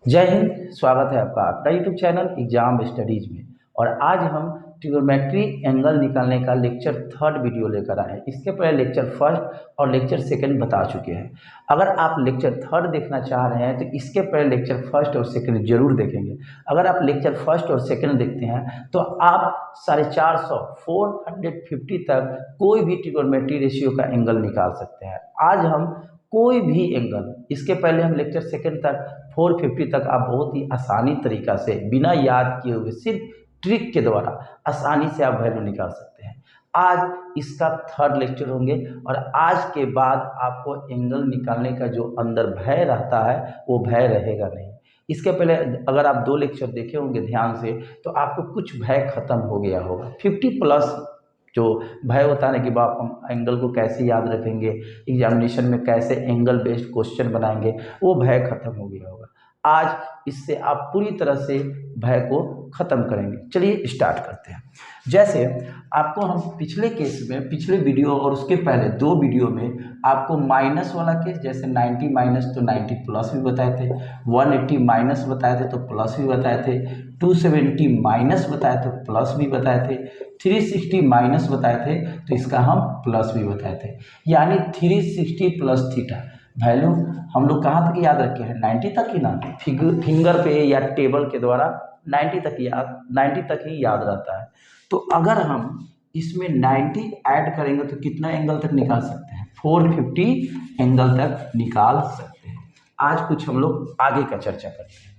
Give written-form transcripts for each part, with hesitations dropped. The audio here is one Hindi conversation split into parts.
जय हिंद। स्वागत है आपका अपना यूट्यूब चैनल एग्जाम स्टडीज में। और आज हम ट्रिग्नोमेट्री एंगल निकालने का लेक्चर थर्ड वीडियो लेकर आए हैं। इसके पहले लेक्चर फर्स्ट और लेक्चर सेकंड बता चुके हैं। अगर आप लेक्चर थर्ड देखना चाह रहे हैं तो इसके पहले लेक्चर फर्स्ट और सेकंड जरूर देखेंगे। अगर आप लेक्चर फर्स्ट और सेकंड देखते हैं तो आप 450 तक कोई भी ट्रिग्नोमेट्री रेशियो का एंगल निकाल सकते हैं। आज हम कोई भी एंगल, इसके पहले हम लेक्चर सेकंड तक 450 तक आप बहुत ही आसानी तरीका से बिना याद किए हुए सिर्फ ट्रिक के द्वारा आसानी से आप वैल्यू निकाल सकते हैं। आज इसका थर्ड लेक्चर होंगे और आज के बाद आपको एंगल निकालने का जो अंदर भय रहता है वो भय रहेगा नहीं। इसके पहले अगर आप 2 लेक्चर देखे होंगे ध्यान से तो आपको कुछ भय खत्म हो गया होगा। 50 प्लस जो भय होता है ना कि बाप हम एंगल को कैसे याद रखेंगे, एग्जामिनेशन में कैसे एंगल बेस्ड क्वेश्चन बनाएंगे, वो भय खत्म हो गया होगा। आज इससे आप पूरी तरह से भय को खत्म करेंगे। चलिए स्टार्ट करते हैं। जैसे आपको हम पिछले केस में, पिछले वीडियो और उसके पहले 2 वीडियो में आपको माइनस वाला केस, जैसे 90 माइनस तो 90 प्लस भी बताए थे, 180 माइनस बताए थे तो प्लस भी बताए थे, 270 माइनस बताए थे प्लस भी बताए थे, 360 माइनस बताए थे तो इसका हम प्लस भी बताए थे। यानी 360 प्लस थीटा वैल्यू हम लोग कहाँ तक याद रखे हैं? 90 तक ही ना, फिंगर पे या टेबल के द्वारा 90 तक ही याद रहता है। तो अगर हम इसमें 90 ऐड करेंगे तो कितना एंगल तक निकाल सकते हैं? 450 एंगल तक निकाल सकते हैं। आज कुछ हम लोग आगे का चर्चा करते हैं।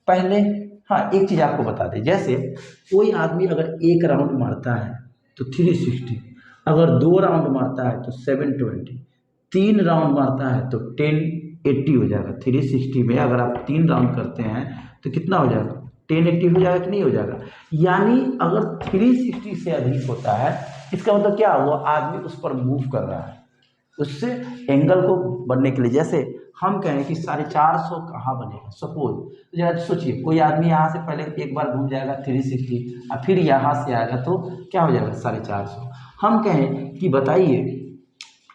पहले हाँ, एक चीज़ आपको बता दें, जैसे कोई आदमी अगर एक राउंड मारता है तो 360, अगर 2 राउंड मारता है तो 720, 3 राउंड मारता है तो 1080 हो जाएगा। 360 में अगर आप 3 राउंड करते हैं तो कितना हो जाएगा? 1080 हो जाएगा कि नहीं हो जाएगा? यानी अगर 360 से अधिक होता है इसका मतलब क्या, वो आदमी उस पर मूव कर रहा है उससे एंगल को बनने के लिए। जैसे हम कहें कि 450 कहाँ बनेगा, सपोज तो जरा सोचिए, कोई आदमी यहाँ से पहले एक बार घूम जाएगा 360 और फिर यहाँ से आएगा तो क्या हो जाएगा? 450। हम कहें कि बताइए,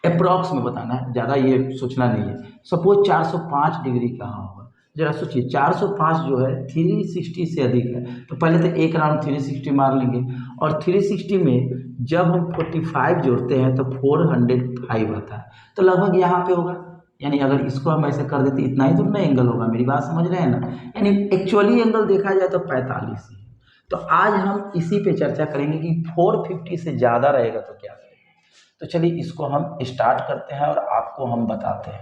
अप्रॉक्स में बताना है, ज़्यादा ये सोचना नहीं है। सपोज 405 डिग्री कहाँ होगा? जरा सोचिए, 405 जो है 360 से अधिक है तो पहले तो एक राउंड 360 मार लेंगे और 360 में जब हम 45 जोड़ते हैं तो 405 आता है तो लगभग यहाँ पे होगा। यानी अगर इसको हम ऐसे कर देते इतना ही तो ना एंगल होगा। मेरी बात समझ रहे हैं ना? यानी एक्चुअली एंगल देखा जाए तो 45 ही है। तो आज हम इसी पे चर्चा करेंगे कि 450 से ज़्यादा रहेगा तो क्या करेंगे। तो चलिए इसको हम स्टार्ट करते हैं और आपको हम बताते हैं।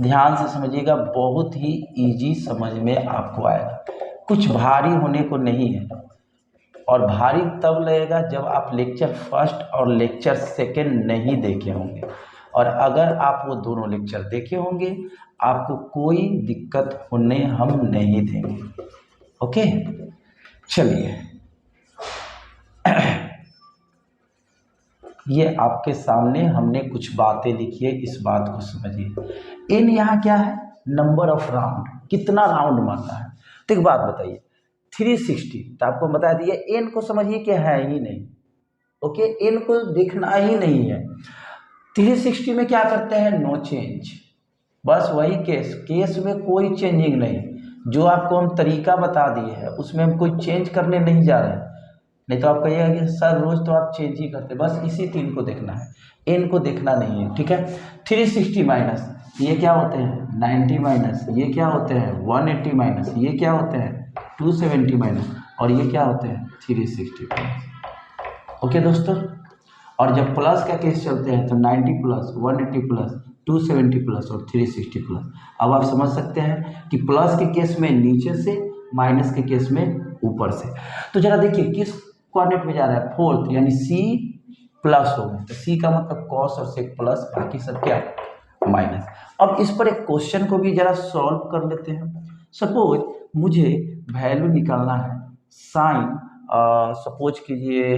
ध्यान से समझिएगा, बहुत ही इजी समझ में आपको आएगा, कुछ भारी होने को नहीं है। और भारी तब लगेगा जब आप लेक्चर फर्स्ट और लेक्चर सेकंड नहीं देखे होंगे। और अगर आप वो दोनों लेक्चर देखे होंगे आपको कोई दिक्कत होने हम नहीं देंगे। ओके, चलिए ये आपके सामने हमने कुछ बातें लिखी है, इस बात को समझिए। इन यहाँ क्या है? नंबर ऑफ राउंड, कितना राउंड मारना है। तो एक बात बताइए, 360 तो आपको बता दिया, एन को समझिए कि है ही नहीं। ओके, एन को देखना ही नहीं है। 360 में क्या करते हैं? नो चेंज, बस वही केस में कोई चेंजिंग नहीं। जो आपको हम तरीका बता दिए हैं उसमें हम कोई चेंज करने नहीं जा रहे हैं। नहीं तो आप कहिएगा कि सर रोज तो आप चेंज ही करते, बस इसी 3 को देखना है, एन को देखना नहीं है। ठीक है, 360 माइनस ये क्या होते हैं? 90 माइनस ये क्या होते हैं? 180 माइनस ये क्या होते हैं? 270 माइनस और ये क्या होते हैं? 360 माइनस। ओके दोस्तों, और जब प्लस का केस चलते हैं तो 90 प्लस, 180 प्लस, 270 प्लस और 360 प्लस। अब आप समझ सकते हैं कि प्लस के केस में नीचे से, माइनस के केस में ऊपर से। तो जरा देखिए किस कोऑर्डिनेट में जा रहा है? फोर्थ, यानी सी प्लस हो गया तो सी का मतलब कॉस और सेक प्लस, बाकी सब क्या? माइनस। अब इस पर एक क्वेश्चन को भी जरा सॉल्व कर लेते हैं। सपोज मुझे वैल्यू निकालना है साइन, सपोज कीजिए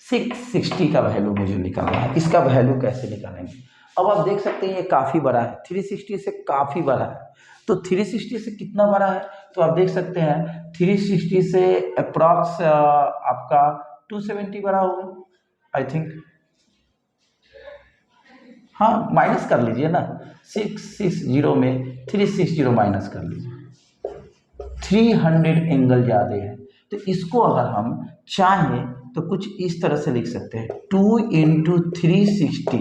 660 का वैल्यू मुझे निकालना है। इसका वैल्यू कैसे निकालेंगे? अब आप देख सकते हैं ये काफ़ी बड़ा है, 360 से काफ़ी बड़ा है। तो 360 से कितना बड़ा है? तो आप देख सकते हैं 360 से अप्रॉक्स आपका 270 बड़ा होगा आई थिंक। हाँ, माइनस कर लीजिए ना, 660 में 360 माइनस कर लीजिए, 300 एंगल ज़्यादा है। तो इसको अगर हम चाहें तो कुछ इस तरह से लिख सकते हैं, 2 इंटू 360,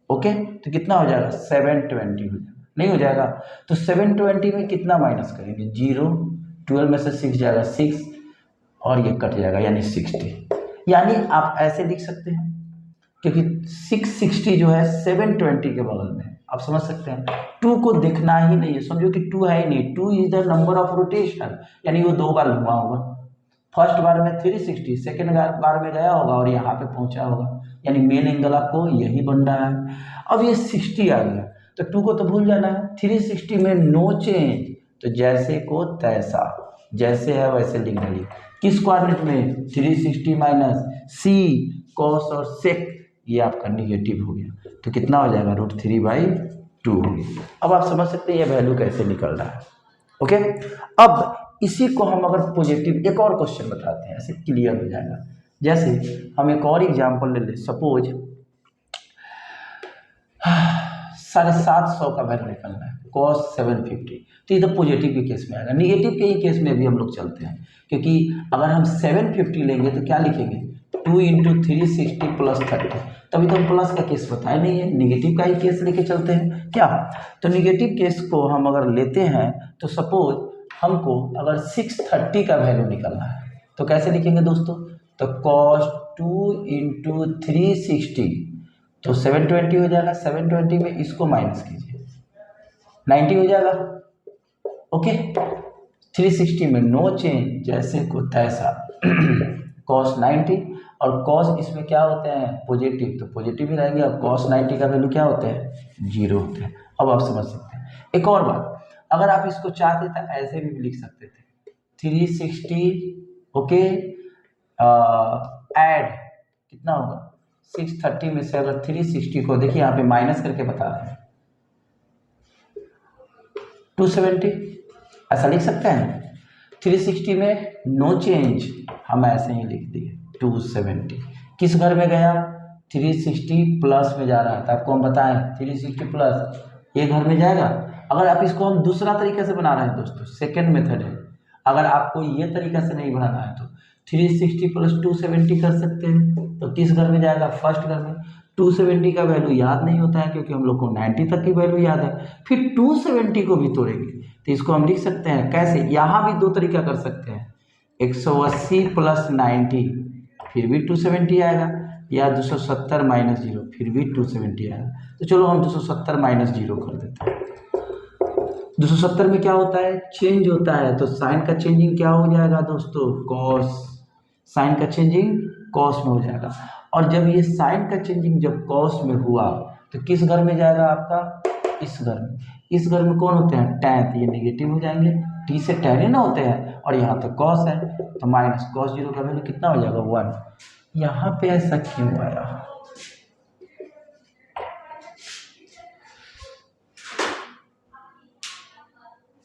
ओके, तो कितना हो जाएगा 720 हो जाएगा, नहीं हो जाएगा। तो 720 में कितना माइनस करेंगे, 0, 12 में से 6 जाएगा 6 और ये कट जाएगा यानी 60। यानी आप ऐसे लिख सकते हैं क्योंकि 660 जो है 720 के बगल में, आप समझ सकते हैं। 2 को देखना ही नहीं है, समझो कि 2 है ही नहीं, 2 is the number of rotation, यानी वो 2 बार घुमा होगा। फर्स्ट बार में 360, सेकेंड बार में गया होगा और यहाँ पे पहुंचा होगा, यानी मेन एंगल आपको यही बन रहा है। अब ये 60 आ गया तो 2 को तो भूल जाना है, 360 में नो चेंज, तो जैसे को तैसा, जैसे है वैसे लिख देंगे। किस क्वाड्रेंट में, 360 माइनस सी कॉस और सेक, ये आपका निगेटिव हो गया, तो कितना हो जाएगा √3/2 हो गया। अब आप समझ सकते हैं ये वैल्यू कैसे निकल रहा है, ओके। अब इसी को हम अगर पॉजिटिव, एक और क्वेश्चन बताते हैं, ऐसे क्लियर हो जाएगा। जैसे हम एक और एग्जांपल ले लें, सपोज 750 का वैल्यू निकलना है, cos 750, तो ये तो पॉजिटिव के केस में आएगा। निगेटिव के ही केस में भी हम लोग चलते हैं, क्योंकि अगर हम 750 लेंगे तो क्या लिखेंगे, 2 इंटू 360 प्लस 30, तभी तो हम प्लस का केस बताया नहीं है, निगेटिव का ही केस लेके चलते हैं क्या। तो निगेटिव केस को हम अगर लेते हैं तो सपोज हमको अगर 630 का वैल्यू निकलना है तो कैसे लिखेंगे दोस्तों, तो cos 2 इंटू 360, तो 720 हो जाएगा, 720 में इसको माइनस कीजिए, 90 हो जाएगा, ओके। 360 में नो चेंज, जैसे को तैसा, cos 90, और cos इसमें क्या होते हैं पॉजिटिव, तो पॉजिटिव ही रहेंगे। अब cos 90 का वैल्यू क्या होता है, 0 होते हैं। अब आप समझ सकते हैं। एक और बात, अगर आप इसको चाहते तो ऐसे भी लिख सकते थे, 360, ओके, ऐड कितना होगा 630 में से अगर 360 को देखिए यहाँ पे माइनस करके बता रहे हैं 270, ऐसा लिख सकते हैं। 360 में नो चेंज, हम ऐसे ही लिख दिए 270। किस घर में गया, 360 प्लस में जा रहा था, आपको हम बताएं 360 प्लस ये घर में जाएगा। अगर आप इसको हम दूसरा तरीके से बना रहे हैं दोस्तों, सेकेंड मेथड है, अगर आपको ये तरीका से नहीं बनाना है तो 360 प्लस 270 कर सकते हैं, तो किस घर में जाएगा, फर्स्ट घर में। 270 का वैल्यू याद नहीं होता है क्योंकि हम लोग को 90 तक की वैल्यू याद है, फिर 270 को भी तोड़ेंगे तो इसको हम लिख सकते हैं कैसे, यहाँ भी दो तरीका कर सकते हैं, 180 प्लस 90 फिर भी 270 आएगा, या 270 माइनस 0 फिर भी 270 आएगा। तो चलो हम 270 माइनस 0 कर देते हैं। 270 में क्या होता है, चेंज होता है, तो साइन का चेंजिंग क्या हो जाएगा दोस्तों, कॉस, साइन का चेंजिंग कॉस में हो जाएगा। और जब ये साइन का चेंजिंग जब कॉस में हुआ तो किस घर में जाएगा आपका, इस घर में। इस घर में कौन होते हैं, टैन, तो ये नेगेटिव हो जाएंगे, टी से टैन ही ना होते हैं, और यहाँ तो कॉस है, तो माइनस कॉस 0 का वैल्यू कितना हो जाएगा 1। यहाँ पे ऐसा क्यों आया,